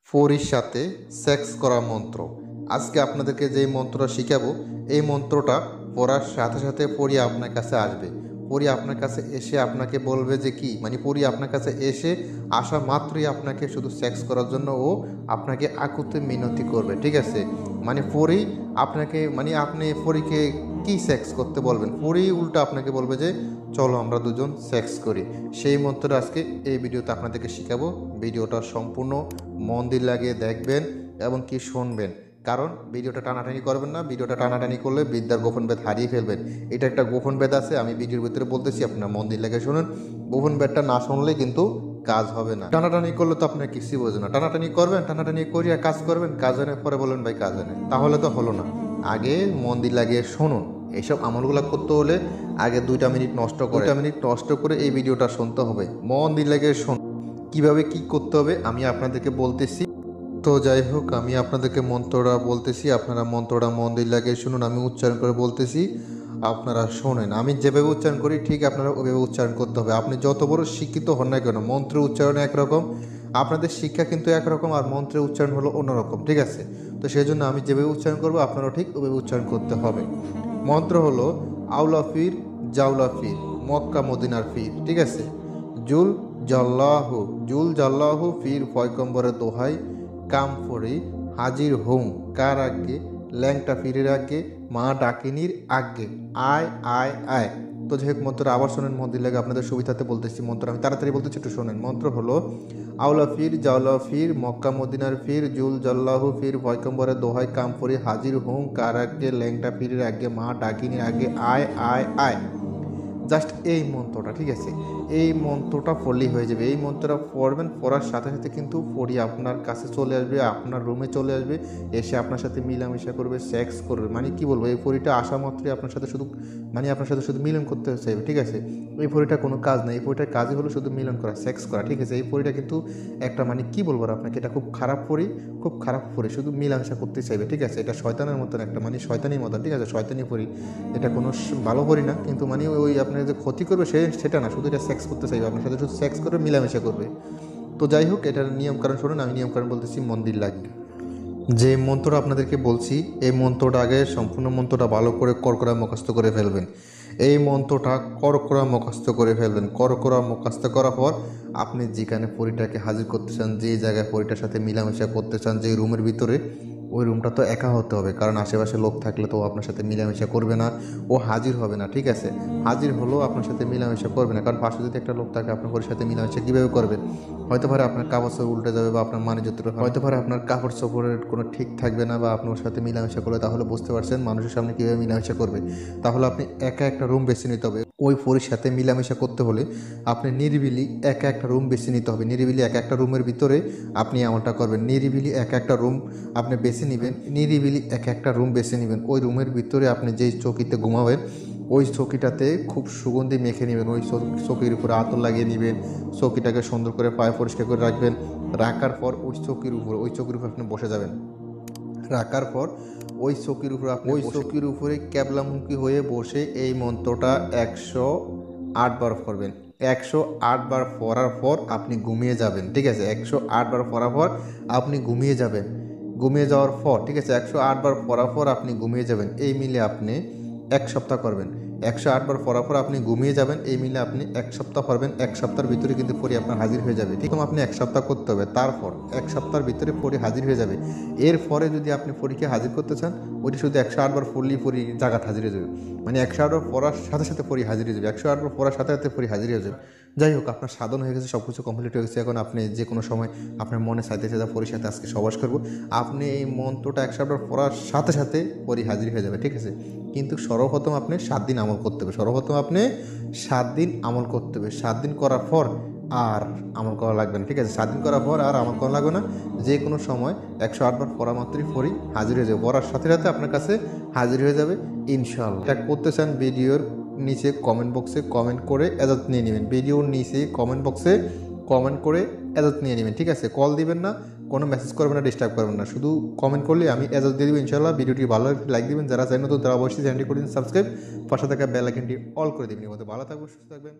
পরীর সাথে সেক্স করা মন্ত্র। আজকে আপনাদেরকে যেই মন্ত্রটা শিখাবো, এই মন্ত্রটা পড়ার সাথে সাথে পরী আপনার কাছে আসবে। পরী আপনার কাছে এসে আপনাকে বলবে যে কি, মানে পরী আপনার কাছে এসে আসা মাত্রই আপনাকে শুধু সেক্স করার জন্য ও আপনাকে আকুতি মিনতি করবে, ঠিক আছে। মানে পরী আপনাকে, মানে আপনি পরীকে কি সেক্স করতে বলবেন, পরী উল্টো আপনাকে বলবে যে চলো আমরা দুজন সেক্স করি। সেই মন্ত্রটা আজকে এই ভিডিওতে আপনাদেরকে শিখাবো। ভিডিওটা সম্পূর্ণ মন দিয়ে লাগিয়ে দেখবেন এবং কি শুনবেন, কারণ ভিডিওটা টানাটানি করবেন না। ভিডিওটা টানাটানি করলে বিদ্যার গোপন বেদ হারিয়ে ফেলবেন। এটা একটা গোপন বেদ আছে, আমি ভিডিওর ভিতরে বলতেছি, আপনার মন দিয়ে লাগিয়ে শুনুন। গোপন বেদটা না শুনলে কিন্তু কাজ হবে না। টানাটানি করলে তো আপনার কিছুই বোঝে না। টানাটানি করবেন, টানাটানি করিয়া কাজ করবেন, কাজ হয় না পরে বলবেন ভাই কাজ হয় না, তাহলে তো হলো না। আগে মন দিয়ে লাগিয়ে শুনুন। এইসব আমলগুলো করতে হলে আগে 2 মিনিট নষ্ট করে এই ভিডিওটা শুনতে হবে। মন দিয়ে লাগিয়ে শুনুন। কীভাবে কি করতে হবে আমি আপনাদেরকে বলতেছি। তো যাই হোক, আমি আপনাদেরকে মন্ত্রটা বলতেছি, আপনারা মন্ত্রটা মন দিয়ে লাগিয়ে শুনুন। আমি উচ্চারণ করে বলতেছি, আপনারা শোনেন। আমি যেভাবে উচ্চারণ করি ঠিক আপনারা ওইভাবে উচ্চারণ করতে হবে। আপনি যত বড় শিক্ষিত হন না কেন, মন্ত্রের উচ্চারণ একরকম, আপনাদের শিক্ষা কিন্তু একরকম, আর মন্ত্রের উচ্চারণ হলো অন্যরকম, ঠিক আছে। তো সেই জন্য আমি যেভাবে উচ্চারণ করবো আপনারাও ঠিক ওইভাবে উচ্চারণ করতে হবে। মন্ত্র হলো আউলা ফির জাউলা ফির মক্কা মদিনার ফির, ঠিক আছে। জুল জাল্লাহু, জুল জাল্লাহু ফির পয়গম্বরের দোহাই, কাম ফরি হাজির হোম কার আগে, ল্যাংটা ফিরের আগে, মা ডাকিনির আগে, আয় আয় আয়। তো যাই হোক, মন্ত্র আবার শোনেন, মন্দির লাগে আপনাদের সুবিধাতে বলতেছি। মন্ত্র আমি তাড়াতাড়ি বলতেছি, একটু শোনেন। মন্ত্র হলো আউলা ফির জাউলা ফির মক্কা মদিনার ফির, জুল জাল্লাহু ফির পয়গম্বরের দোহাই, কাম ফরি হাজির হোম কার আগে, ল্যাংটা ফিরের আগে, মা ডাকিনির আগে, আয় আয় আয়। জাস্ট এই মন্ত্রটা, ঠিক আছে। এই মন্ত্রটা পড়লেই হয়ে যাবে। এই মন্ত্রটা পড়বেন, পড়ার সাথে সাথে কিন্তু পড়ি আপনার কাছে চলে আসবে, আপনার রুমে চলে আসবে, এসে আপনার সাথে মিলামিশা করবে, সেক্স করবে। মানে কি বলবো, এই পরিটা আসা মাত্রই আপনার সাথে শুধু, মানে আপনার সাথে শুধু মিলন করতে চাইবে, ঠিক আছে। এই পরিটা কোনো কাজ নেই, এই পরিটার কাজই হলো শুধু মিলন করা, সেক্স করা, ঠিক আছে। এই পরিটা কিন্তু একটা, মানে কি বলবো আপনাকে, এটা খুব খারাপ পরি, খুব খারাপ পরি, শুধু মিলামেশা করতে চাইবে, ঠিক আছে। এটা শয়তানের মতন একটা, মানে শয়তানির মতন, ঠিক আছে, শয়তানি পরি। এটা কোনো ভালো পরি না, কিন্তু মানে ওই আপনার যে ক্ষতি করবে সেটা না, শুধু এটা সেক্স করতে চাইবে, আপনার সাথে শুধু সেক্স করে মিলামেশা করবে। তো যাই হোক, এটার নিয়মকানুন শুনুন। আমি নিয়মকানুন বলতেছি, মন্দির লাগিয়ে যে মন্ত্রটা আপনাদেরকে বলছি, এই মন্ত্রটা আগে সম্পূর্ণ মন্ত্রটা ভালো করে করকরা মুখস্থ করে ফেলবেন। এই মন্ত্রটা করকরা মুখস্থ করে ফেলবেন। করকরা মুখস্থ করার পর আপনি যেখানে পরীটাকে হাজির করতে চান, যে জায়গায় পরীটার সাথে মিলামেশা করতে চান, যে রুমের ভিতরে, ওই রুমটা তো একা হতে হবে, কারণ আশেপাশে লোক থাকলে তো আপনার সাথে মিলামেশা করবে না, ও হাজির হবে না, ঠিক আছে। হাজির হলেও আপনার সাথে মিলামেশা করবে না, কারণ পাশে যদি একটা লোক থাকে আপনার পরির সাথে মিলামেশা কীভাবে করবে। হয়তো পারে আপনার কাপড় চোপড় উল্টে যাবে, বা আপনার মানিজ্যত্র, হয়তো পারে আপনার কাপড় চোপড়ের কোনো ঠিক থাকবে না, বা আপনার সাথে মিলামেশা করবে, তাহলে বুঝতে পারছেন মানুষের সামনে কীভাবে মিলামেশা করবে। তাহলে আপনি একা একটা রুম বেছে নিতে হবে। ওই পরির সাথে মিলামেশা করতে হলে আপনি নিরিবিলি একা একটা রুম বেছে নিতে হবে। নিরিবিলি একা একটা রুমের ভিতরে আপনি এমনটা করবেন, নিরিবিলি একা একটা রুম আপনি বেছে নেবেন, নিরিবিলি একা একটা রুম বেছে নেবেন। ওই রুমের ভিতরে আপনি যেই চৌকিতে ঘুমাবেন, ওই চৌকিটাতে খুব সুগন্ধি মেখে নেবেন, ওই চৌকির উপরে আতর লাগিয়ে নেবেন, চৌকিটাকে সুন্দর করে পায়ে পরিষ্কার করে রাখবেন। রাখার পর ওই চৌকির উপর আপনি বসে যাবেন। রাখার পর ওই চৌকির উপরে ক্যাবলামুখী হয়ে বসে এই মন্ত্রটা 108 বার পড়বেন। 108 বার পড়ার পর আপনি ঘুমিয়ে যাবেন, ঠিক আছে। 108 বার পড়ার পর আপনি ঘুমিয়ে যাবেন। ঘুমিয়ে যাওয়ার পর, ঠিক আছে, 108 বার পড়ার পর আপনি ঘুমিয়ে যাবেন। এই মিলে আপনি 1 সপ্তাহ করবেন। 108 বার পড়ার পর আপনি ঘুমিয়ে যাবেন, এই মিলে আপনি 1 সপ্তাহ করবেন। 1 সপ্তাহের ভিতরে কিন্তু পরি আপনার হাজির হয়ে যাবে, ঠিক আছে। আপনি 1 সপ্তাহ করতে হবে, তারপর 1 সপ্তাহের ভিতরে পরি হাজির হয়ে যাবে। এরপরে যদি আপনি পরীকে হাজির করতে চান, ওইটি শুধু 108 বার পড়লেই পরি জায়গাতে হাজির হয়ে যাবে। মানে 108 বার পড়ার সাথে সাথে পরি হাজির হয়ে যাবে, 108 বার পড়ার সাথে সাথে পরি হাজির হয়ে যাবে। যাই হোক, আপনার সাধন হয়ে গেছে, সব কিছু কমপ্লিট হয়ে গেছে। এখন আপনি যে কোনো সময় আপনার মনে চাইতেছে যা পরির সাথে আজকে সবাস করবো, আপনি এই মন্ত্রটা 108 বার পড়ার সাথে সাথে পরি হাজির হয়ে যাবে, ঠিক আছে। কিন্তু সর্বপ্রথম আপনি 7 দিন আমল করতে হবে। সর্বপ্রথম আপনি 7 দিন আমল করতে হবে। 7 দিন করার পর আর আমল করা লাগবে না, ঠিক আছে। 7 দিন করার পর আর আমল করা লাগবে না। যে কোনো সময় 108 বার পড়া মাত্রই পরি হাজির হয়ে যাবে, পড়ার সাথে সাথে আপনার কাছে হাজির হয়ে যাবে ইনশাআল্লাহ। এটা করতে চান, ভিডিওর নিচে কমেন্ট বক্সে কমেন্ট করে এজাজত নিয়ে নেবেন। ভিডিওর নিচে কমেন্ট বক্সে কমেন্ট করে এজাজত নিয়ে নেবেন, ঠিক আছে। কল দিবেন না, কোনো মেসেজ করবেন না, ডিস্টার্ব করবেন না, শুধু কমেন্ট করলে আমি এজাজত দিয়ে দেবো ইনশাআল্লাহ। ভিডিওটি ভালো লাইক দিবেন, যারা চাই নতুন তারা অবশ্যই চ্যানেলটি করে দিন সাবস্ক্রাইব, পাশে থাকা বেল আইকনটি অল করে দেবেন। ভালো থাকবেন, সুস্থ থাকবেন।